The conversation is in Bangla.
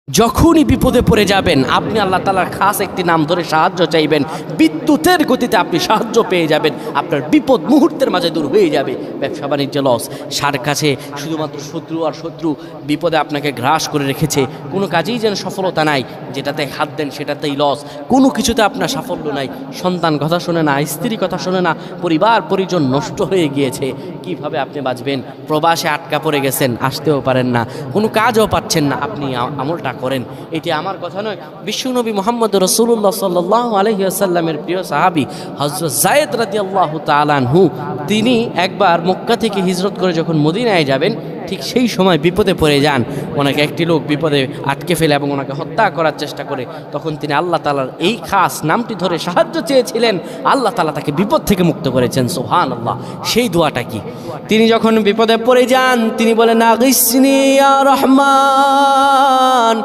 যখনই বিপদে পড়ে যাবেন আপনি আল্লাহ তাআলার খাস একটি নাম ধরে সাহায্য চাইবেন, বিদ্যুতের গতিতে আপনি সাহায্য পেয়ে যাবেন, আপনার বিপদ মুহূর্তের মাঝে দূর হয়ে যাবে। ব্যবসা বাণিজ্য লস, সার কাছে শুধুমাত্র শত্রু আর শত্রু, বিপদে আপনাকে গ্রাস করে রেখেছে, কোনো কাজেই যেন সফলতা নাই, যেটাতে হাত দেন সেটাতেই লস, কোনো কিছুতে আপনার সাফল্য নাই, সন্তান কথা শোনে না, স্ত্রী কথা শোনে না, পরিবার পরিজন নষ্ট হয়ে গিয়েছে, কিভাবে আপনি বাঁচবেন? প্রবাসে আটকা পড়ে গেছেন, আসতেও পারেন না, কোনো কাজও পাচ্ছেন না, আপনি আমলটা করেন। এটি আমার কথা নয়, বিশ্বনবী মুহাম্মদ রাসূলুল্লাহ সাল্লাল্লাহু আলাইহি ওয়াসাল্লামের প্রিয় সাহাবী হযরত যায়েদ রাদিয়াল্লাহু তাআলা আনহু, তিনি একবার মক্কা থেকে হিজরত করে যখন মদিনায় যাবেন, ঠিক সেই সময় বিপদে পড়ে যান। ওনাকে একটি লোক বিপদে আটকে ফেলে এবং ওনাকে হত্যা করার চেষ্টা করে। তখন তিনি আল্লাহ তাআলার এই খাস নামটি ধরে সাহায্য চেয়েছিলেন, আল্লাহ তাআলা তাকে বিপদ থেকে মুক্ত করেছেন। সুবহানাল্লাহ। সেই দোয়াটা কি? তিনি যখন বিপদে পড়ে যান তিনি বলেন, আগিসনি ইয়া রহমান,